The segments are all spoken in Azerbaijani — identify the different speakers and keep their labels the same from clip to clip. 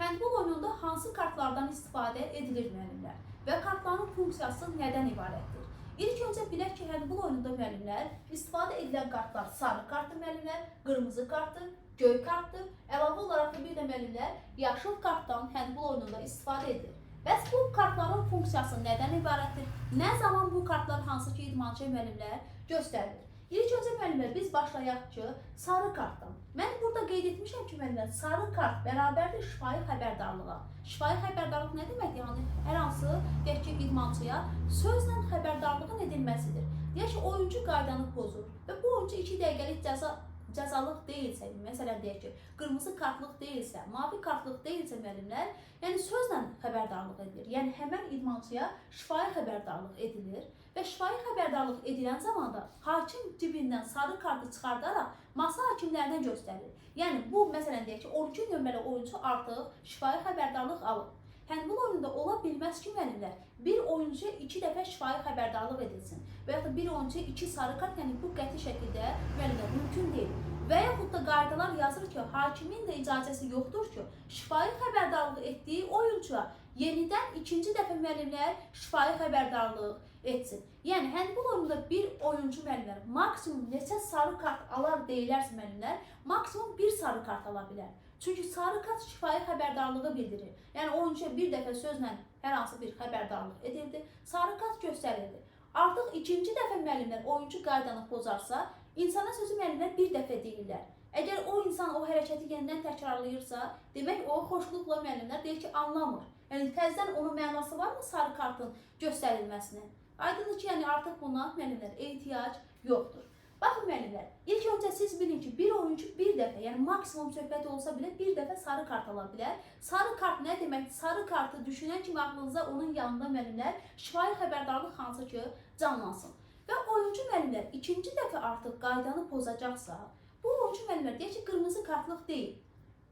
Speaker 1: Handbol oyununda hansı kartlardan istifadə edilir müəllimlər və kartların funksiyası nədən ibarətdir? İlk öncə bilək ki, handbol oyununda müəllimlər istifadə edilən kartlar sarı kartdır müəllimlər, qırmızı kartdır, göy kartdır. Əlavə olaraq da bir də müəllimlər yaşıl kartdan handbol oyununda istifadə edilir. Bəs bu kartların funksiyası nədən ibarətdir? Nə zaman bu kartlar hansı ki idmançı müəllimlər göstərilir? İlk öncə müəllimlər biz başlayaq ki, sarı kartdan. Mən burada qeyd etmişəm ki, müəllimlər sarı kart bərabərdir şifahi xəbərdarlığa. Şifahi xəbərdarlıq nə deməkdir? Yəni hər hansı deyək ki, idmançıya sözlə xəbərdarlığın edilməsidir. Deyək ki, oyuncu qaydanı pozur və bu oyuncu 2 dəqiqəlik cəzalıq deyilsə, məsələn deyək ki, qırmızı kartlıq deyilsə, mavi kartlıq deyilsə müəllimlər, yəni sözlə xəbərdarlıq edilir. Yəni həmən idmançıya şifahi xəbərdarlıq edilir və şifahi xəbərdarlıq edilən zamanda hakim cibindən sarı kartı çıxardaraq masa hakimlərinə göstərir. Yəni bu məsələn deyək ki, 12 nömrəli oyuncu artıq şifahi xəbərdarlıq alır. Handbol oyununda ola bilməz ki, müəllimlər, bir oyuncuya 2 dəfə şifahi xəbərdarlıq edilsin və yaxud da bir oyuncuya 2 sarı kart, yəni bu qəti şəkildə müəllimlər mümkün deyil. Və yaxud da qaydalar yazır ki, hakimin də icazəsi yoxdur ki, şifahi xəbərdarlıq etdiyi oyuncuya yenidən ikinci dəfə müəllimlər şifahi xəbərdarlıq etsin. Yəni handbol oyununda bir oyuncu müəllimlər maksimum neçə sarı kart alar deyilərsə müəllimlər, maksimum 1 sarı kart ala bilər. Çünki sarı kart şifahi xəbərdarlığı bildirir. Yəni oyuncuya bir dəfə sözlə hər hansı bir xəbərdarlıq edildi, sarı kart göstərildi. Artıq ikinci dəfə müəllimlər oyuncu qaydanı pozarsa, insana sözü müəllimlər bir dəfə deyirlər. Əgər o insan o hərəkəti yenidən təkrarlayırsa, demək o xoşluqla müəllimlər deyir ki, anlamır. Yəni təzədən onun mənası varmı sarı kartın göstərilməsinin? Aydındır ki, yəni artıq buna müəllimlər ehtiyac yoxdur. Baxın müəllimlər, ilk öncə siz bilin ki, bir oyuncu bir dəfə, yəni maksimum söhbət olsa bile bir dəfə sarı kart ala bilər. Sarı kart nə deməkdir? Sarı kartı düşünən kimi aklınıza onun yanında müəllimlər şifahi xəbərdarlıq hansı ki canlansın. Və oyuncu müəllimlər ikinci dəfə artıq qaydanı pozacaqsa, bu oyuncu müəllimlər deyək ki, qırmızı kartlıq deyil,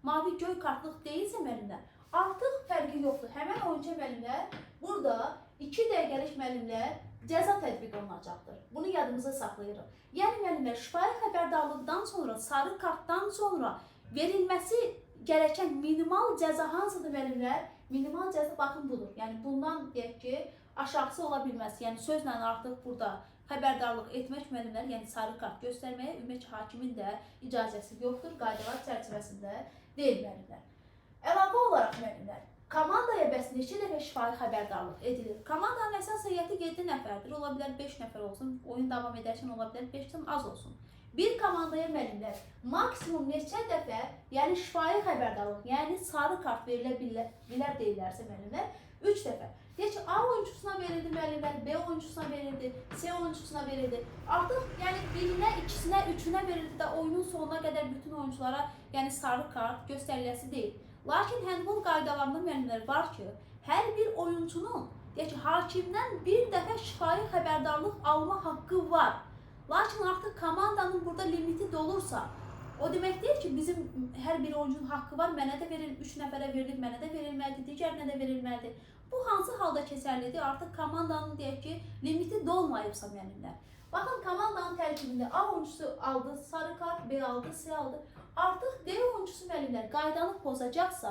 Speaker 1: mavi göy kartlıq deyilsə müəllimlər, artıq fərqi yoxdur. Həmən oyuncu müəllimlər burada 2 dəqiqəlik müəllimlər cəza tətbiq olunacaqdır. Bunu yadımıza saxlayırıq. Yəni müəllimlər şifahi xəbərdarlıqdan sonra, sarı kartdan sonra verilməsi gerəkən minimal cəza hansıdır müəllimlər? Minimal cəza baxın budur. Yəni bundan deyək ki, aşağısı ola bilməz. Yəni sözlə artıq burada xəbərdarlıq etmək müəllimlər, yəni sarı kart göstərməyə ümumiyyətlə hakimin də icazəsi yoxdur, qaydalar çərçivəsində deyil müəllimlər. Əlavə olaraq müəllimlər, komandaya bəs neçə dəfə şifahi xəbərdarlıq edilir? Komandanın əsas heyəti 7 nəfərdir, ola bilər 5 nəfər olsun, oyun davam edərkən ola bilər 5-dən az olsun. Bir komandaya müəllimlər maksimum neçə dəfə, yəni şifahi xəbərdarlıq, yəni sarı kart verilə bilər deyirlərsə müəllimlər 3 dəfə. Deyək ki, A oyuncusuna verildi müəllimlər, B oyuncusuna verildi, C oyuncusuna verildi. Artıq yəni birinə, ikisinə, üçünə verildi də oyunun sonuna qədər bütün oyunculara yəni sarı kart göstəriləsi deyil. Lakin handbol qaydalarında müəllimlər var ki, hər bir oyuncunun deyək ki, hakimdən bir dəfə şifahi xəbərdarlıq alma haqqı var. Lakin artıq komandanın burada limiti dolursa, o demək deyil ki, bizim hər bir oyuncunun haqqı var, mənə də verilib, 3 nəfərə verilib, mənə də verilməlidir, digərinə də verilməlidir. Bu hansı halda keçərlidir? Artıq komandanın deyək ki, limiti dolmayıbsa müəllimlər. Baxın, komandanın tərkibində A oyuncusu aldı sarı kart, B aldı, C aldı. Artıq D oyuncusu müəllimlər qaydanı pozacaqsa,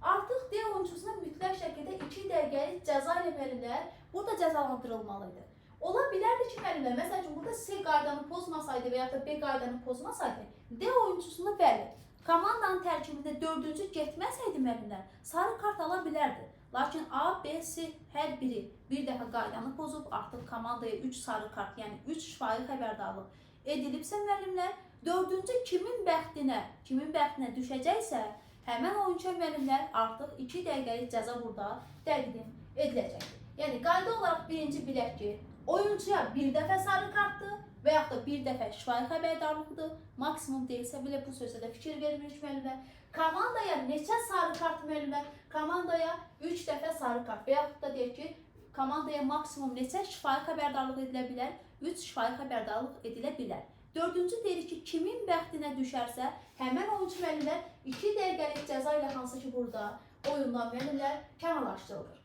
Speaker 1: artıq D oyuncusuna mütləq şəkildə 2 dəqiqəlik cəza ilə müəllimlər burada cəzalandırılmalıdır. Ola bilərdi ki, müəllimlər, məsəl üçün burada C qaydanı pozmasaydı və ya da B qaydanı pozmasaydı, D oyuncusunda bəli, komandanın tərkibində 4-cü getməsəydi müəllimlər, sarı kart ala bilərdi. Lakin A, B, C hər biri bir dəfə qaydanı pozub, artıq komandaya 3 sarı kart, yəni 3 şifahi xəbərdarlıq edilibsə müəllimlər, 4-cü kimin bəxtinə düşəcəksə, həmən oyuncu müəllimlər artıq 2 dəqiqəlik cəza burada təqdim ediləcəkdir. Yəni qayda olaraq birinci bilək ki, oyuncuya bir dəfə sarı kartdır və yaxud da bir dəfə şifahi xəbərdarlıqdır. Maksimum deyilsə belə bu sözə də fikir vermirik müəllimlər. Komandaya neçə sarı kart müəllimlər? Komandaya 3 dəfə sarı kart və yaxud da deyək ki, komandaya maksimum neçə şifahi xəbərdarlıq edilə bilər? 3 şifahi xəbərdarlıq edilə bilər. 4-cü deyirik ki, kimin bəxtinə düşərsə, həmən oyuncu müəllimlər 2 dəqiqəlik cəza ilə hansı ki burada oyundan müəllimlər kənarlaşdırılır.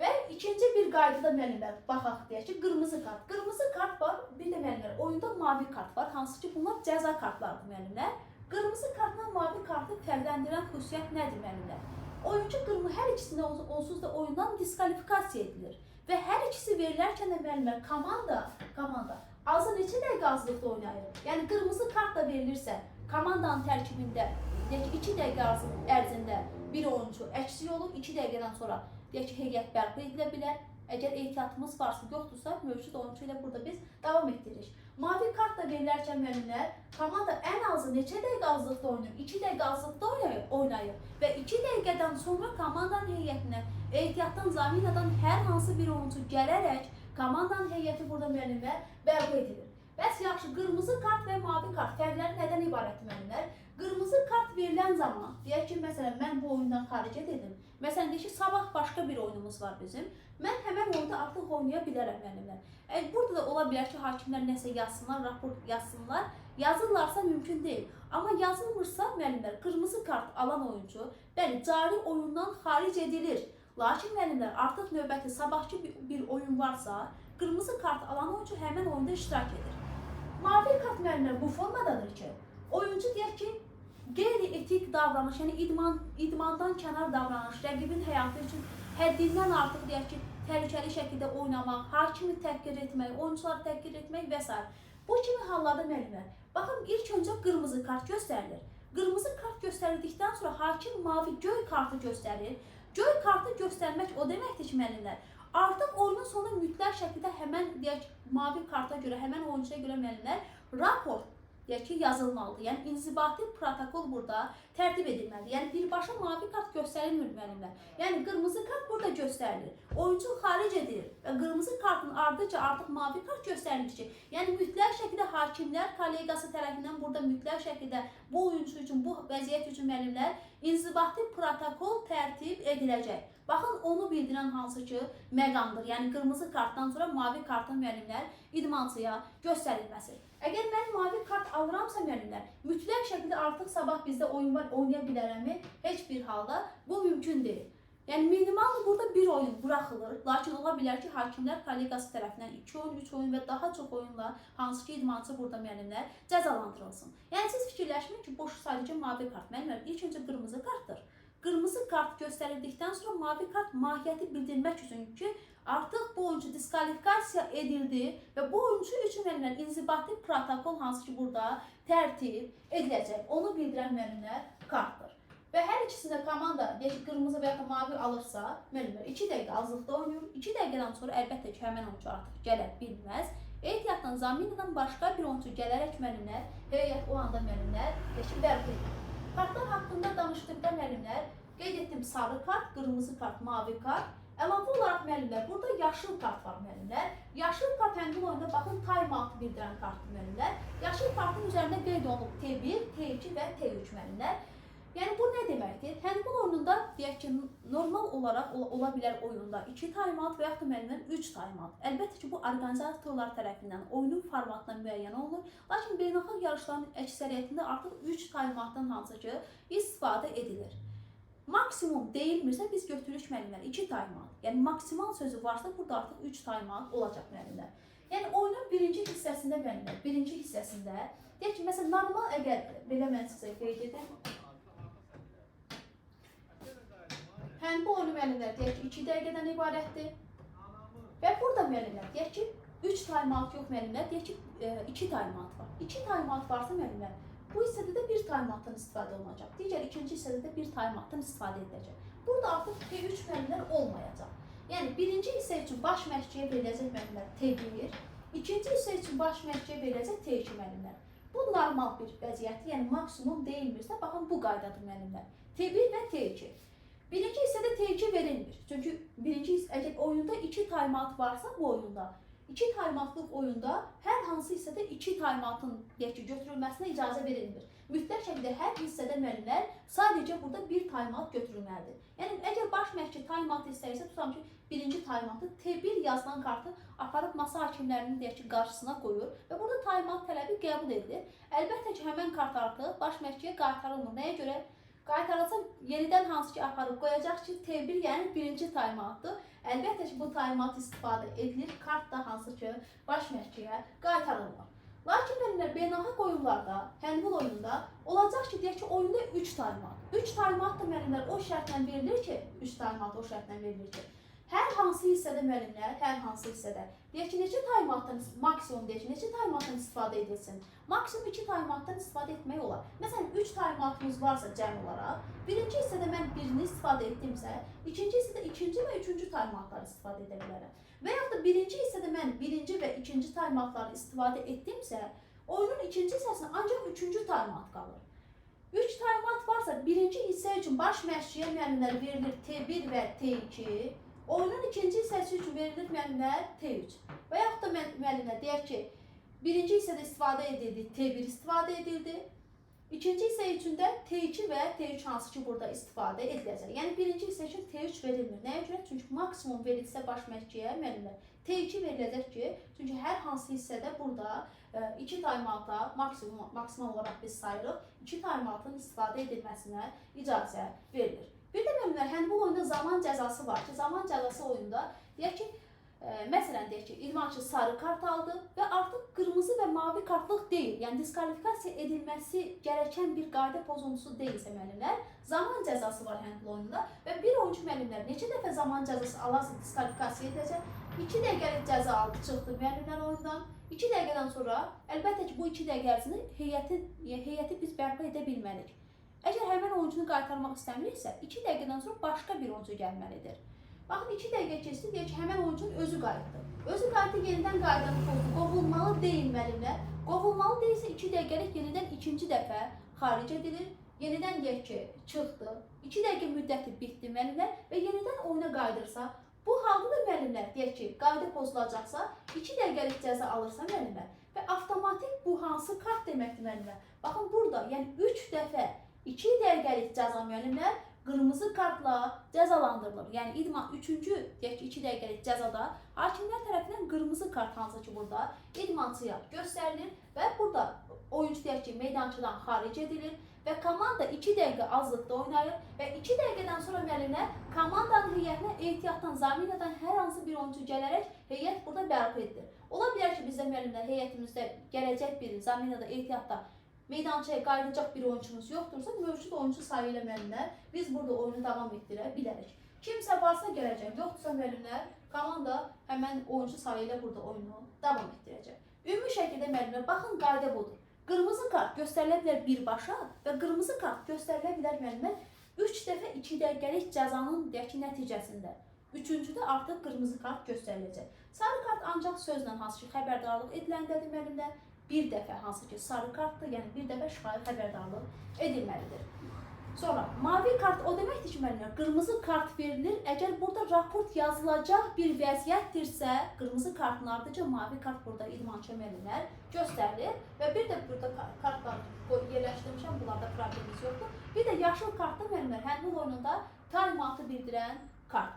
Speaker 1: Və ikinci bir qaydada müəllimlər baxaq deyək ki, qırmızı kart. Qırmızı kart var, bir də müəllimlər oyunda mavi kart var, hansı ki bunlar cəza kartlardır müəllimlər. Qırmızı kartla mavi kartı fərqləndirən xüsusiyyət nədir müəllimlər? Oyuncu hər ikisində onsuz da oyundan diskvalifikasiya edilir və hər ikisi verilərkən də müəllimlər komanda azı neçə dəqiqə azlıqda oynayır? Yəni qırmızı kart da verilirsə, komandanın tərkibində deyək ki, 2 dəqiqə ərzində bir oyuncu əksik olur, 2 dəqiqədən sonra deyək ki, heyət bərpa edilə bilər. Əgər ehtiyatımız varsa, yoxdursa, mövcud oyuncu ilə burada biz davam etdiririk. Mavi kart da verilərkən müəllimlər, komanda ən azı neçə dəqiqə azlıqda oynayır? 2 dəqiqə azlıqda oynayır və 2 dəqiqədən sonra komandanın heyətinə ehtiyatdan, zaminadan hər hansı bir oyuncu gələrək komandanın heyəti burada müəllimlər bərpa edilir. Bəs yaxşı, qırmızı kart və mavi kart fərqləri nədən ibarət müəllimlər? Qırmızı kart verilən zaman, deyək ki, məsələn, mən bu oyundan xaricət edim. Məsələn, deyək ki, sabah başqa bir oyunumuz var bizim. Mən həmən oyunda artıq oynaya bilərəm müəllimlər. Burada da ola bilər ki, hakimlər nəsə yazsınlar, rapor yazsınlar. Yazırlarsa mümkün deyil. Amma yazılmırsa müəllimlər, qırmızı kart alan oyuncu, bəli, cari oyundan xaric edilir. Lakin müəllimlər, artıq növbəti sabahki bir oyun varsa, qırmızı kart alan oyuncu həmən oyunda iştirak edir. Mavi kart müəllimlər bu formadadır ki, oyuncu deyək ki, qeyri-etik davranış, yəni idmandan kənar davranış, rəqibin həyatı üçün həddindən artıq deyək ki, təhlükəli şəkildə oynamaq, hakimi təhqir etmək, oyuncuları təhqir etmək və s. Bu kimi hallarda müəllimlər, baxın, ilk öncə qırmızı kart göstərilir. Qırmızı kart göstərildikdən sonra hakim mavi göy kartı göstərir. Göy kartı göstərmək o deməkdir ki, müəllimlər, artıq oyunun sonu mütləq şəkildə həmən deyək, mavi karta görə, həmən oyuncuya görə müəllimlər raport deyək ki, yazılmalıdır. Yəni inzibati protokol burada tərtib edilməlidir. Yəni birbaşa mavi kart göstərilmir müəllimlər. Yəni qırmızı kart burada göstərilir. Oyuncu xaric edilir və qırmızı kartın ardıca artıq mavi kart göstərilir ki, yəni mütləq şəkildə hakimlər kollegası tərəfindən burada mütləq şəkildə bu oyuncu üçün, bu vəziyyət üçün müəllimlər inzibati protokol tərtib ediləcək. Baxın, onu bildirən hansı ki, məqamdır. Yəni qırmızı kartdan sonra mavi kartın müəllimlər idmançıya göstərilməsi. Əgər mən mavi kart alıramsa müəllimlər, mütləq şəkildə artıq sabah bizdə oyun var, oynaya bilərəmi? Heç bir halda bu mümkün deyil. Yəni minimal burada bir oyun buraxılır, lakin ola bilər ki, hakimlər kollegası tərəfindən 2 oyun, 3 oyun və daha çox oyunla hansı ki, idmançı burada müəllimlər cəzalandırılsın. Yəni siz fikirləşməyin ki, boş sadəcə mavi kart müəllimlər, ilk öncə qırmızı kartdır. Qırmızı kart göstərildikdən sonra mavi kart mahiyyəti bildirmək üçün ki, artıq bu oyuncu diskvalifikasiya edildi və bu oyuncu üçün müəllimlər inzibati protokol hansı ki, burada tərtib ediləcək. Onu bildirən müəllimlər kartdır. Və hər ikisində komanda qırmızı və ya mavi alırsa, müəllimlər 2 dəqiqə azlıqda oynayır. 2 dəqiqədən sonra əlbəttə ki, həmən oyuncu artıq gələ bilməz. Ehtiyatdan, zaminadan başqa bir oyuncu gələrək müəllimlər, heyət o anda müəllimlər bərpa edir. Kartlar haqqında danışdıqda müəllimlər, qeyd etdim sarı kart, qırmızı kart, mavi kart. Əlavə olaraq müəllimlər, burada yaşıl kart var müəllimlər. Yaşıl kart həmçinin oyunda baxın time-out bildirən kartdır müəllimlər. Yaşıl kartın üzərində qeyd olunub T1, T2 və T3 müəllimlər. Yəni bu nə deməkdir? Həndbol oyununda deyək ki, normal olaraq ola bilər oyunda 2 time-out və yaxud da müəllimlər 3 time-out. Əlbəttə ki, bu orqanizatorlar tərəfindən oyunun formatına müəyyən olunur. Lakin beynəlxalq yarışların əksəriyyətində artıq 3 time-outdan hansı ki, istifadə edilir. Maksimum deyilmirsə biz götürürük müəllimlər 2 time-out. Yəni maksimal sözü varsa burada artıq 3 time-out olacaq müəllimlər. Yəni oyunun birinci hissəsində müəllimlər, birinci hissəsində deyək ki, məsələn normal əgər belə mən sizə qeyd edim. Həndbol oyunu müəllimlər deyək ki, 2 dəqiqədən ibarətdir. Və burada müəllimlər deyək ki, 3 time-out yox müəllimlər, deyək ki, 2 time-out var. 2 time-out varsa müəllimlər, bu hissədə də 1 time-outdan istifadə olunacaq. Digər ikinci hissədə də 1 time-outdan istifadə ediləcək. Burada artıq T3 müəllimlər olmayacaq. Yəni birinci hissə üçün baş məşqçiyə veriləcək müəllimlər T1, ikinci hissə üçün baş məşqçiyə veriləcək T2 müəllimlər. Bu normal bir vəziyyətdir, yəni maksimum deyilmirsə, baxın bu qaydadır müəllimlər. T1 və T2. Birinci hissədə T2 verilmir. Çünki birinci hissə, əgər oyunda 2 time-out varsa bu oyunda, 2 time-outluq oyunda hər hansı hissədə 2 time-outun götürülməsinə icazə verilmir. Mütləq şəkildə hər hissədə müəllimlər sadəcə burada 1 time-out götürülməlidir. Yəni əgər baş məşqçi time-out istəyirsə, tutam ki, birinci time-outı T1 yazılan kartı aparıb masa hakimlərinin qarşısına qoyur və burada time-out tələbi qəbul edilir. Əlbəttə ki, həmən kart artıq baş məşqçiyə qaytarılmır. Nəyə görə? Qaytarılsa yenidən hansı ki aparıb qoyacaq ki, T1 yəni birinci time-outdur. Əlbəttə ki, bu time-out istifadə edilir. Kart da hansı ki baş məşqçiyə qaytarılmır. Lakin müəllimlər beynəlxalq oyunlarda, handbol oyununda olacaq ki, deyək ki, oyunda 3 taymat. 3 taymat da müəllimlər o şərtlə verilir ki, 3 taymat o şərtlə verilir ki, hər hansı hissədə müəllimlər, hər hansı hissədə deyək ki, neçə taymatdan maksimum deyək ki, neçə taymatdan istifadə edilsin? Maksimum 2 taymatdan istifadə etmək olar. Məsələn, 3 taymatımız varsa cəm olaraq, birinci hissədə mən birini istifadə etdimsə, ikinci hissədə ikinci və üçüncü taymatları istifadə edə bilərəm. Və yaxud da birinci hissədə mən birinci və ikinci taymatları istifadə etdimsə, oyunun ikinci hissəsində ancaq üçüncü taymat qalır. 3 taymat varsa, birinci hissə üçün baş məşqçiyə müəllimlər verilir T1 və T2, oyunun ikinci hissəsi üçün verilir müəllimlər T3. Və yaxud da müəllimlər deyək ki, birinci hissədə istifadə edildi, T1 istifadə edildi. İkinci hissə üçün də T2 və T3 hansı ki burada istifadə ediləcək. Yəni birinci hissə üçün T3 verilmir. Nəyə görə? Çünki maksimum verilsə baş məşqçiyə müəllimlər T2 veriləcək ki, çünki hər hansı hissədə burada 2 taymata maksimum olaraq biz sayırıq, 2 taymatın istifadə edilməsinə icazə verilir. Bir də müəllimlər, handbol oyunda zaman cəzası var ki, zaman cəzası oyunda deyək ki, məsələn deyək ki, idmançı sarı kart aldı və artıq qırmızı və mavi kartlıq deyil, yəni diskvalifikasiya edilməsi gərəkən bir qayda pozuntusu deyilsə müəllimlər, zaman cəzası var handbol oyununda və bir oyuncu müəllimlər neçə dəfə zaman cəzası alarsa diskvalifikasiya edəcək, 2 dəqiqəlik cəza aldı, çıxdı müəllimlər oyundan, 2 dəqiqədən sonra, əlbəttə ki, bu 2 dəqiqə ərzində heyəti biz bərpa edə bilmərik. Əgər həmin oyuncunu qaytarmaq istəmiriksə, 2 dəqiqədən sonra başqa bir oyuncu gəlməlidir. Baxın, 2 dəqiqə keçdi, deyək ki, həmən oyuncunun özü qayıtdı. Özü qayıtdı, yenidən qaydanı pozdu. Qovulmalı deyil müəllimlər. Qovulmalı deyilsə 2 dəqiqəlik yenidən ikinci dəfə xaric edilir. Yenidən deyək ki, çıxdı. 2 dəqiqə müddəti bitdi müəllimlər və yenidən oyuna qayıdırsa, bu halda da müəllimlər deyək ki, qayda pozulacaqsa, 2 dəqiqəlik cəza alırsa müəllimlər və avtomatik bu hansı kart deməkdir müəllimlər. Baxın, burada, yəni 3 dəfə 2 dəqiqəlik cəza müəllimlər qırmızı kartla cəzalandırılır. Yəni idman 3-cü, deyək ki, 2 dəqiqəlik cəzada hakimlər tərəfindən qırmızı kart hansı ki burada idmançıya göstərilir və burada oyuncu deyək ki, meydançadan xaric edilir və komanda 2 dəqiqə azlıqda oynayır və 2 dəqiqədən sonra müəllimlər komandanın heyətinə ehtiyatdan, zaminadan hər hansı bir oyuncu gələrək heyət burada bərpa edilir. Ola bilər ki, bizdə müəllimlər heyətimizdə gələcək bir zaminada, ehtiyatda meydançaya qayıdacaq bir oyuncumuz yoxdursa, mövcud oyuncu sayı ilə müəllimlər biz burada oyunu davam etdirə bilərik. Kimsə varsa gələcək, yoxdursa müəllimlər komanda həmən oyuncu sayı ilə burada oyunu davam etdirəcək. Ümumi şəkildə müəllimlər, baxın qayda budur. Qırmızı kart göstərilə bilər birbaşa və qırmızı kart göstərilə bilər müəllimlər 3 dəfə 2 dəqiqəlik cəzanın deyək ki, nəticəsində. Üçüncüdə artıq qırmızı kart göstəriləcək. Sarı kart ancaq sözlə hansı ki, xəbərdarlıq ediləndədir müəllimlər. Bir dəfə hansı ki, sarı kartdır, yəni bir dəfə şifahi xəbərdarlıq edilməlidir. Sonra, mavi kart o deməkdir ki, müəllimlər, qırmızı kart verilir. Əgər burada raport yazılacaq bir vəziyyətdirsə, qırmızı kartın ardıca mavi kart burada idmançı müəllimlər göstərilir. Və bir də burada kartları yerləşdirmişəm, bunlarda problemimiz yoxdur. Bir də yaşıl kartda müəllimlər, handbol oyununda talimatı bildirən kart.